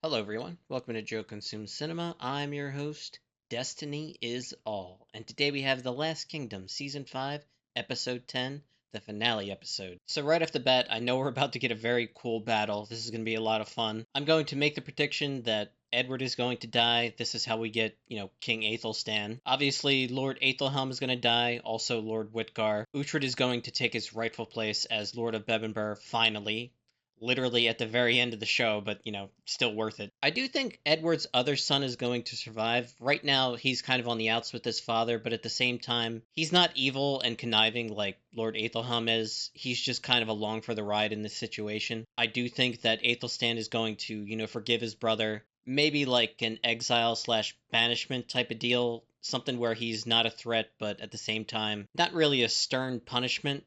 Hello, everyone. Welcome to Joe Consumes Cinema. I'm your host, Destiny is All. And today we have The Last Kingdom, Season 5, Episode 10, the finale episode. So, right off the bat, I know we're about to get a very cool battle. This is going to be a lot of fun. I'm going to make the prediction that Edward is going to die. This is how we get, King Aethelstan. Obviously, Lord Aethelhelm is going to die. Also, Lord Whitgar. Uhtred is going to take his rightful place as Lord of Bebbanburg, finally, literally at the very end of the show, but still worth it. I do think Edward's other son is going to survive. Right now, he's kind of on the outs with his father, but at the same time, he's not evil and conniving like Lord Aethelhelm is. He's just kind of along for the ride in this situation. I do think that Aethelstan is going to, forgive his brother. Maybe like an exile slash banishment type of deal, something where he's not a threat, but at the same time, not really a stern punishment,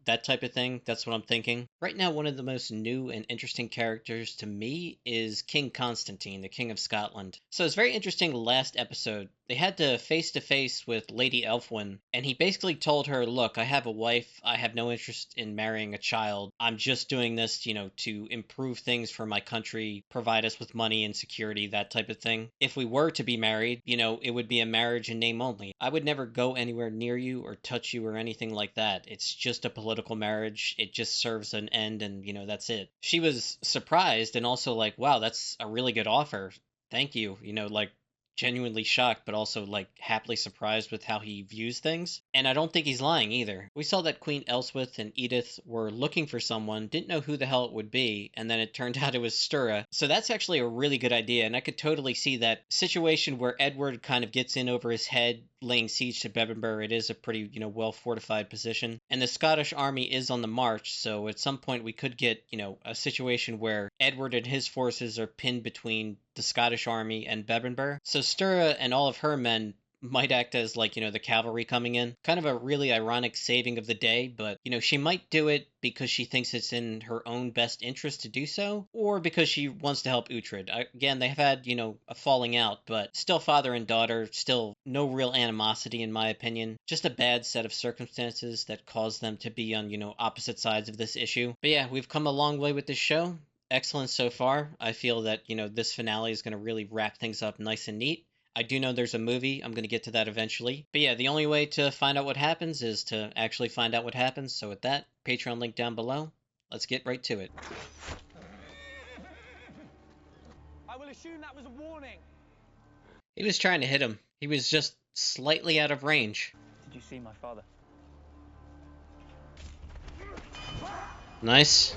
that type of thing. That's what I'm thinking. Right now, one of the most new and interesting characters to me is King Constantine, the King of Scotland. So it's very interesting last episode. They had to face with Lady Elfwin, and he basically told her, look, I have a wife. I have no interest in marrying a child. I'm just doing this, to improve things for my country, provide us with money and security, that type of thing. If we were to be married, it would be a marriage in name only. I would never go anywhere near you or touch you or anything like that. It's just a political marriage. It just serves an end, and, that's it. She was surprised and also like, wow, that's a really good offer. Thank you. Like, genuinely shocked, but also like happily surprised with how he views things. And I don't think he's lying either. We saw that Queen Elswith and Edith were looking for someone, didn't know who the hell it would be, and then it turned out it was Stura. So that's actually a really good idea, and I could totally see that situation where Edward kind of gets in over his head, laying siege to Bebbanburg. It is a pretty, well fortified position. And the Scottish army is on the march, so at some point we could get, a situation where Edward and his forces are pinned between the Scottish army and Bebbanburg. So Stura and all of her men might act as like, the cavalry coming in. Kind of a really ironic saving of the day, but, she might do it because she thinks it's in her own best interest to do so, or because she wants to help Uhtred. Again, they've had, a falling out, but still father and daughter, still no real animosity in my opinion. Just a bad set of circumstances that caused them to be on, opposite sides of this issue. But yeah, we've come a long way with this show. Excellent so far. I feel that, this finale is going to really wrap things up nice and neat. I do know there's a movie. I'm going to get to that eventually. But yeah, the only way to find out what happens is to actually find out what happens. So with that, Patreon link down below. Let's get right to it. I will assume that was a warning. He was trying to hit him. He was just slightly out of range. Did you see my father? Nice.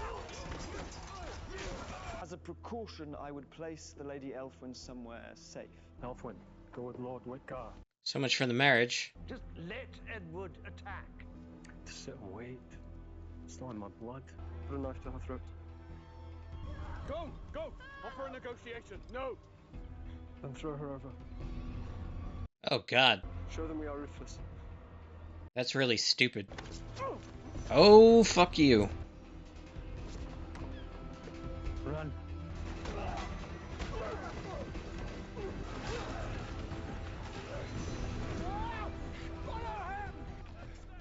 As a precaution, I would place the Lady Elfwin somewhere safe. Elfwin, go with Lord Whitgar. So much for the marriage. Just let Edward attack. To sit and wait. Still in my blood. Put a knife to her throat. Go! Go! Offer a negotiation. No! Then throw her over. Oh god. Show them we are ruthless. That's really stupid. Oh, fuck you. Run.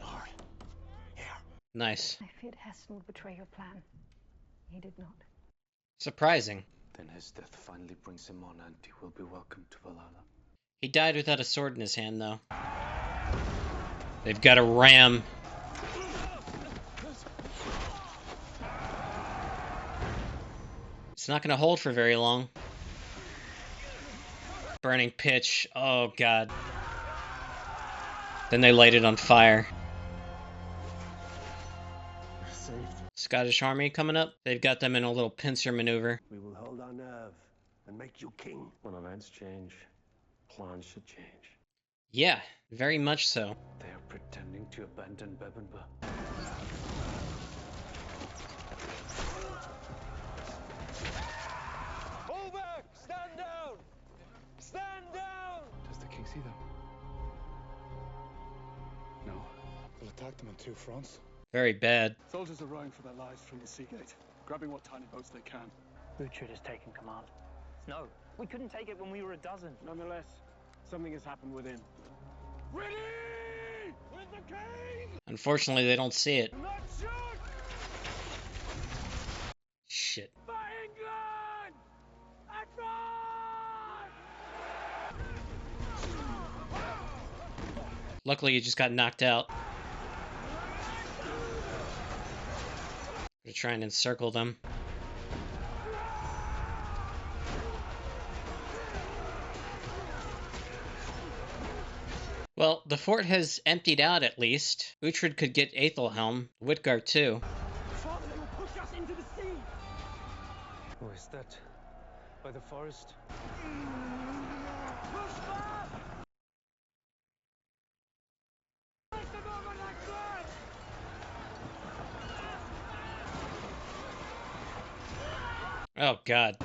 Lord, here. Nice. I feared Heston would betray your plan. He did not. Surprising. Then his death finally brings him on, and he will be welcome to Valhalla. He died without a sword in his hand, though. They've got a ram. It's not going to hold for very long. Burning pitch. Oh, God. Then they light it on fire. Saved. Scottish army coming up. They've got them in a little pincer maneuver. We will hold our nerve and make you king. When events change, plans should change. Yeah, very much so. They are pretending to abandon Bebbanburg. Hold back! Stand down! Stand down! Does the king see them? No. We'll attack them on two fronts. Very bad. Soldiers are rowing for their lives from the sea gate, grabbing what tiny boats they can. Uhtred has taken command. No, we couldn't take it when we were a dozen. Nonetheless, something has happened within. Ready! With the king! Unfortunately, they don't see it. Not shoot! Shit. For England! Luckily, he just got knocked out. Gonna try and encircle them. Well, the fort has emptied out at least. Uhtred could get Aethelhelm, Whitgar too. Father, they will push us into the sea! Oh, is that by the forest? Push back! Push them over that cliff! Oh, God.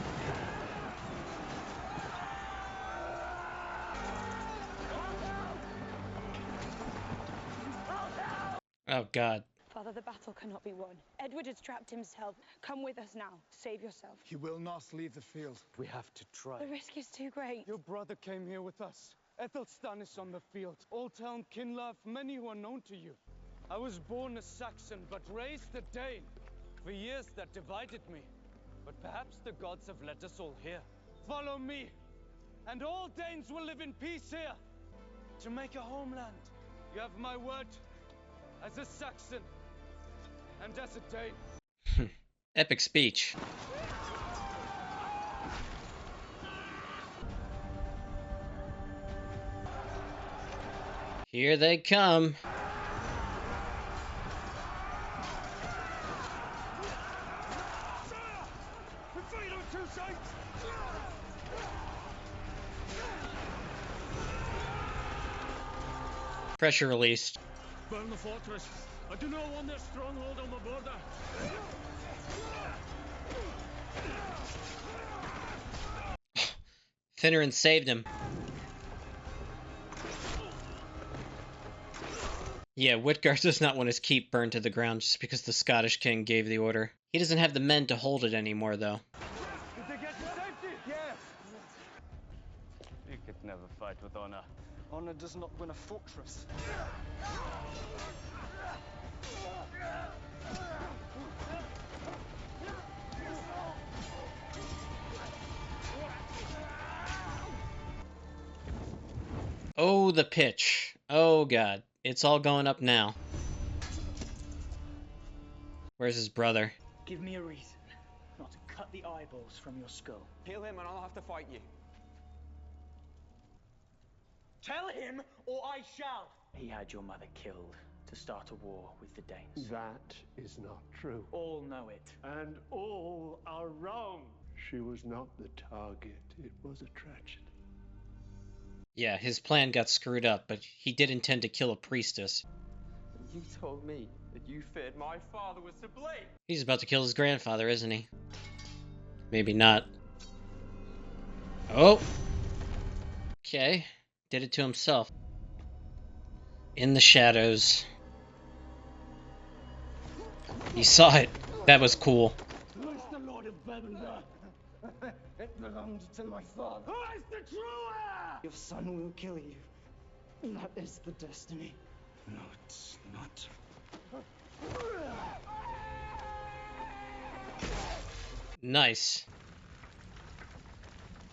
Oh, God. Father, the battle cannot be won. Edward has trapped himself. Come with us now. Save yourself. He will not leave the field. We have to try. The risk is too great. Your brother came here with us. Ethelstan is on the field. Oldhelm, Kinlav, many who are known to you. I was born a Saxon, but raised a Dane. For years that divided me. But perhaps the gods have led us all here. Follow me, and all Danes will live in peace here. To make a homeland. You have my word. As a Saxon, and as a Dane. Epic speech. Here they come. We fight on two sides! Pressure released. Burn the fortress. I do not want their stronghold on the border. Finneran saved him. Yeah, Whitgar does not want his keep burned to the ground just because the Scottish king gave the order. He doesn't have the men to hold it anymore, though. Did they get to safety? Yes. You could never fight with honor. Honor does not win a fortress. Oh, the pitch. Oh, God. It's all going up now. Where's his brother? Give me a reason not to cut the eyeballs from your skull. Kill him and I'll have to fight you. Tell him, or I shall! He had your mother killed to start a war with the Danes. That is not true. All know it. And all are wrong. She was not the target. It was a tragedy. Yeah, his plan got screwed up, but he did intend to kill a priestess. You told me that you feared my father was to blame. He's about to kill his grandfather, isn't he? Maybe not. Oh! Okay. Did it to himself. In the shadows. He saw it. That was cool. Who is the Lord of Bebendar? It belonged to my father. Who is the true heir? Your son will kill you. That is the destiny. No, it's not. Nice.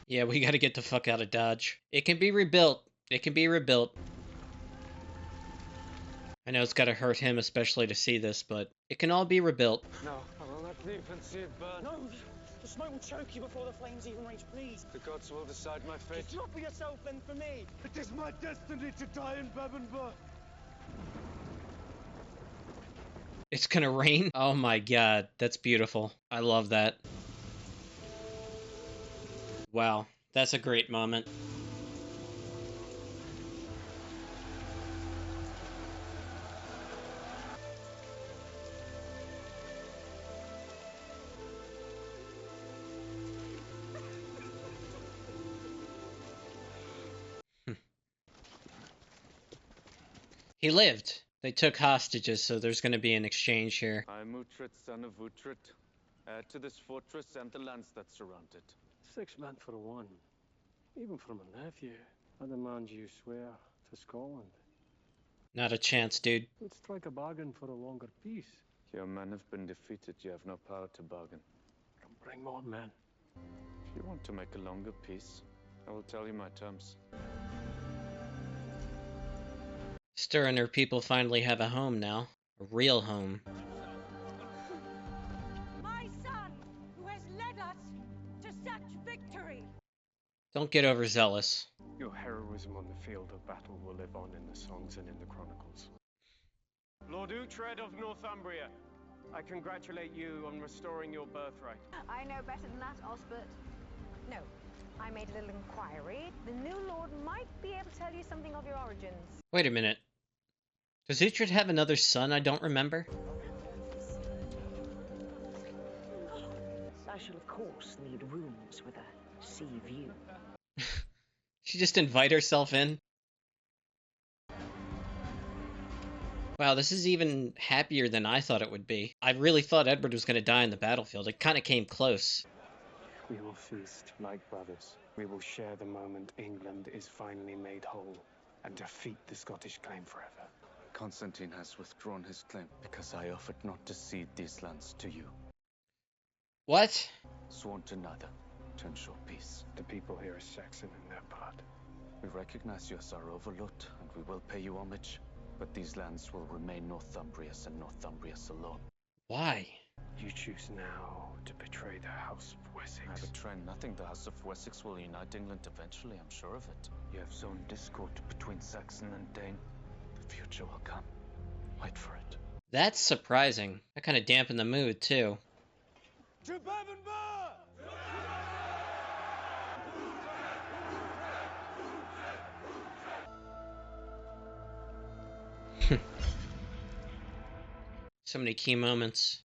Yeah, we gotta get the fuck out of Dodge. It can be rebuilt. It can be rebuilt. I know it's gotta hurt him especially to see this, but it can all be rebuilt. No, I will not leave and see it burn. No! The smoke will choke you before the flames even reach, please! The gods will decide my fate. It's not for yourself, then for me! It is my destiny to die in Bebbanburg. It's gonna rain? Oh my god, that's beautiful. I love that. Wow, that's a great moment. He lived. They took hostages, so there's going to be an exchange here. I am Uhtred, son of Uhtred, heir to this fortress and the lands that surround it. 6 men for one. Even from a nephew. I demand you swear to Scotland. Not a chance, dude. Let's strike a bargain for a longer peace. Your men have been defeated. You have no power to bargain. Come bring more men. If you want to make a longer peace, I will tell you my terms. Stir and her people finally have a home now. A real home. My son, who has led us to such victory. Don't get overzealous. Your heroism on the field of battle will live on in the songs and in the chronicles. Lord Uhtred of Northumbria, I congratulate you on restoring your birthright. I know better than that, Osbert. No, I made a little inquiry. The new lord might be able to tell you something of your origins. Wait a minute. Does Uhtred have another son I don't remember? I shall, of course, need rooms with a sea view. She just invite herself in? Wow, this is even happier than I thought it would be. I really thought Edward was going to die on the battlefield. It kind of came close. We will feast like brothers. We will share the moment England is finally made whole and defeat the Scottish claim forever. Constantine has withdrawn his claim because I offered not to cede these lands to you. What? Sworn to neither, to ensure peace. The people here are Saxon in their blood. We recognize you as our overlord, and we will pay you homage. But these lands will remain Northumbria's and Northumbria's alone. Why? You choose now to betray the House of Wessex. I betray nothing. The House of Wessex will unite England eventually, I'm sure of it. You have sown discord between Saxon and Dane. The future will come. Wait for it. That's surprising. That kind of dampened the mood, too. To Bavonburg! So many key moments.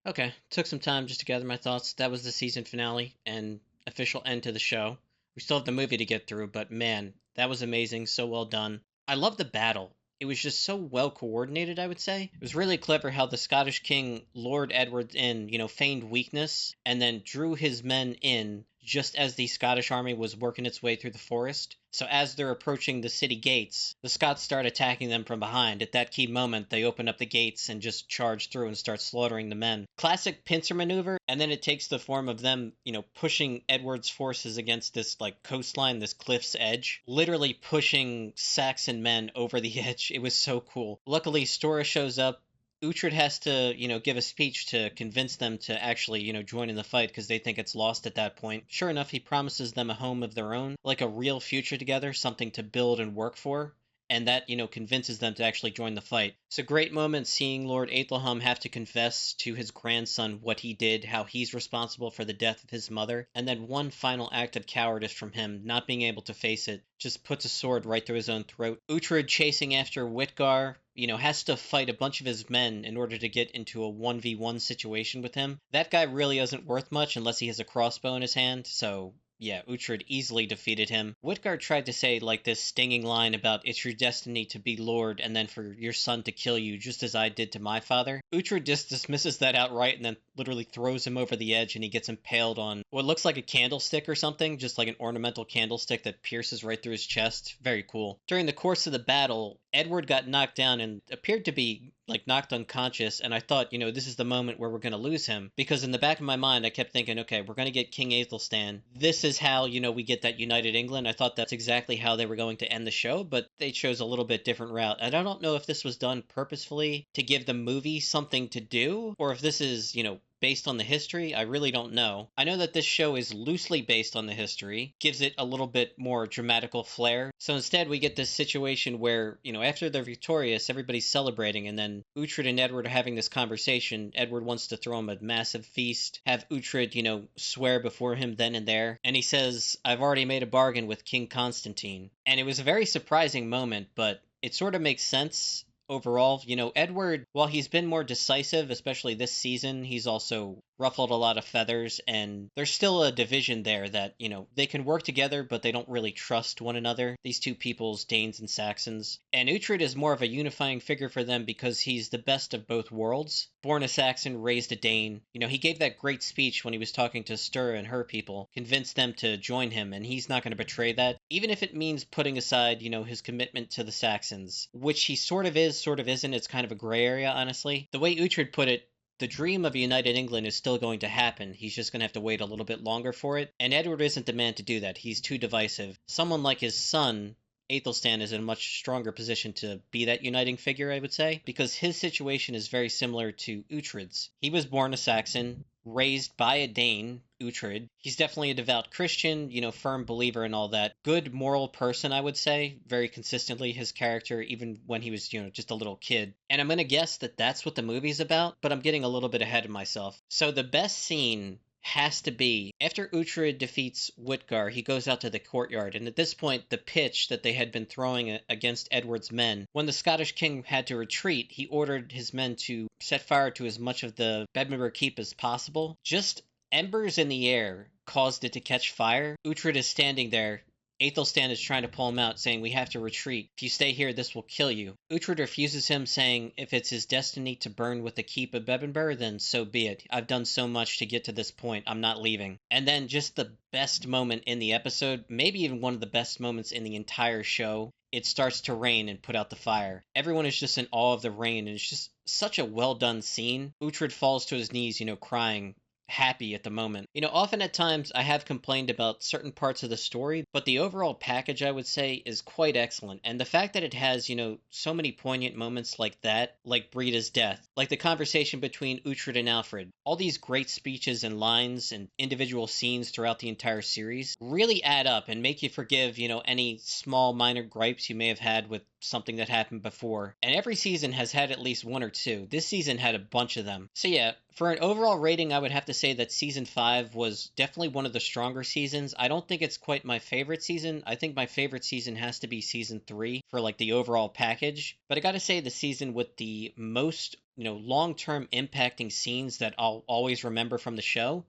Okay, took some time just to gather my thoughts. That was the season finale and official end to the show. We still have the movie to get through, but man, that was amazing, so well done. I love the battle. It was just so well coordinated, I would say. It was really clever how the Scottish king lured Edward in, feigned weakness, and then drew his men in just as the Scottish army was working its way through the forest. So as they're approaching the city gates, the Scots start attacking them from behind. At that key moment, they open up the gates and just charge through and start slaughtering the men. Classic pincer maneuver, and then it takes the form of them, pushing Edward's forces against this, coastline, this cliff's edge. Literally pushing Saxon men over the edge. It was so cool. Luckily, Stora shows up. Uhtred has to, give a speech to convince them to actually, join in the fight because they think it's lost at that point. Sure enough, he promises them a home of their own, like a real future together, something to build and work for. And that, convinces them to actually join the fight. It's a great moment seeing Lord Æthelhum have to confess to his grandson what he did, how he's responsible for the death of his mother, and then one final act of cowardice from him, not being able to face it, just puts a sword right through his own throat. Uhtred chasing after Witgar, has to fight a bunch of his men in order to get into a 1v1 situation with him. That guy really isn't worth much unless he has a crossbow in his hand, so yeah, Uhtred easily defeated him. Witgar tried to say, this stinging line about it's your destiny to be lord and then for your son to kill you, just as I did to my father. Uhtred just dismisses that outright and then literally throws him over the edge and he gets impaled on what looks like a candlestick or something, just like an ornamental candlestick that pierces right through his chest. Very cool. During the course of the battle, Edward got knocked down and appeared to be knocked unconscious, and I thought, this is the moment where we're going to lose him, because in the back of my mind I kept thinking, okay, we're going to get King Aethelstan. This is how, we get that united England. I thought that's exactly how they were going to end the show, but they chose a little bit different route. And I don't know if this was done purposefully to give the movie something to do, or if this is, based on the history. I really don't know. I know that this show is loosely based on the history, gives it a little bit more dramatical flair. So instead we get this situation where, after they're victorious, everybody's celebrating, and then Uhtred and Edward are having this conversation. Edward wants to throw him a massive feast, have Uhtred, swear before him then and there. And he says, I've already made a bargain with King Constantine. And it was a very surprising moment, but it sort of makes sense. Overall, Edward, while he's been more decisive, especially this season, he's also ruffled a lot of feathers, and there's still a division there that, you know, they can work together, but they don't really trust one another, these two peoples, Danes and Saxons. And Uhtred is more of a unifying figure for them because he's the best of both worlds. Born a Saxon, raised a Dane. You know, he gave that great speech when he was talking to Sturra and her people, convinced them to join him, and he's not going to betray that, even if it means putting aside, you know, his commitment to the Saxons, which he sort of is, sort of isn't. It's kind of a gray area, honestly. The way Uhtred put it, the dream of a united England is still going to happen. He's just going to have to wait a little bit longer for it. And Edward isn't the man to do that. He's too divisive. Someone like his son, Aethelstan, is in a much stronger position to be that uniting figure, I would say, because his situation is very similar to Uhtred's. He was born a Saxon, raised by a Dane, Uhtred. He's definitely a devout Christian, you know, firm believer and all that. Good moral person, I would say, very consistently, his character, even when he was, you know, just a little kid. And I'm going to guess that that's what the movie's about, but I'm getting a little bit ahead of myself. So the best scene has to be after Uhtred defeats Witgar. He goes out to the courtyard, and at this point the pitch that they had been throwing against Edward's men, when the Scottish king had to retreat, he ordered his men to set fire to as much of the Bedminster keep as possible. Just embers in the air caused it to catch fire. Uhtred is standing there. Aethelstan is trying to pull him out, saying, "We have to retreat. If you stay here, this will kill you." Uhtred refuses him, saying, "If it's his destiny to burn with the keep of Bedminster, then so be it. I've done so much to get to this point. I'm not leaving." And then just the best moment in the episode, maybe even one of the best moments in the entire show, it starts to rain and put out the fire. Everyone is just in awe of the rain, and it's just such a well-done scene. Uhtred falls to his knees, you know, crying, happy at the moment. You know, often at times I have complained about certain parts of the story, but the overall package, I would say, is quite excellent. And the fact that it has, you know, so many poignant moments like that, like Brida's death, like the conversation between Uhtred and Alfred, all these great speeches and lines and individual scenes throughout the entire series really add up and make you forgive, you know, any small minor gripes you may have had with something that happened before. And every season has had at least one or two. This season had a bunch of them. So yeah, for an overall rating, I would have to say that season 5 was definitely one of the stronger seasons. I don't think it's quite my favorite season. I think my favorite season has to be season 3 for like the overall package. But I gotta say the season with the most, you know, long-term impacting scenes that I'll always remember from the show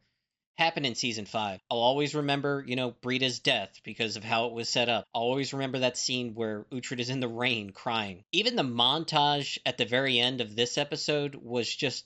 happened in season 5. I'll always remember, you know, Brida's death because of how it was set up. I'll always remember that scene where Uhtred is in the rain crying. Even the montage at the very end of this episode was just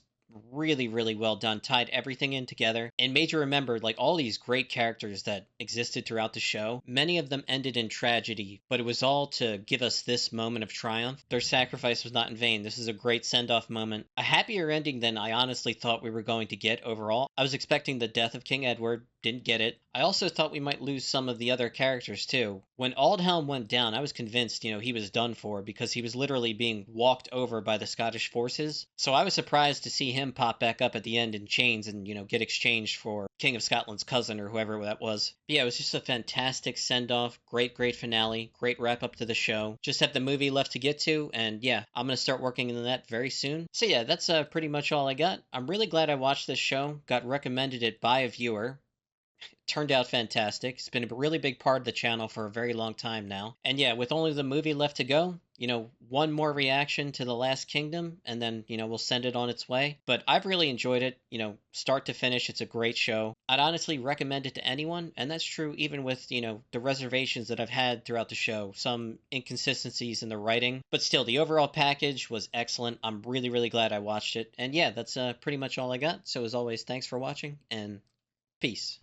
really, really well done, tied everything in together, and made you remember like all these great characters that existed throughout the show. Many of them ended in tragedy, but it was all to give us this moment of triumph. Their sacrifice was not in vain. This is a great send-off moment. A happier ending than I honestly thought we were going to get overall. I was expecting the death of King Edward, didn't get it. I also thought we might lose some of the other characters too. When Aldhelm went down, I was convinced, you know, he was done for because he was literally being walked over by the Scottish forces. So I was surprised to see him pop back up at the end in chains and, you know, get exchanged for King of Scotland's cousin or whoever that was. But yeah, it was just a fantastic send-off, great finale, great wrap-up to the show. Just have the movie left to get to, and yeah, I'm going to start working on that very soon. So yeah, that's pretty much all I got. I'm really glad I watched this show, got recommended it by a viewer. Turned out fantastic. It's been a really big part of the channel for a very long time now. And yeah, with only the movie left to go, you know, one more reaction to The Last Kingdom, and then, you know, we'll send it on its way. But I've really enjoyed it, you know, start to finish. It's a great show. I'd honestly recommend it to anyone, and that's true even with, you know, the reservations that I've had throughout the show, some inconsistencies in the writing, but still, the overall package was excellent. I'm really, really glad I watched it. And yeah, that's pretty much all I got. So as always, thanks for watching, and peace.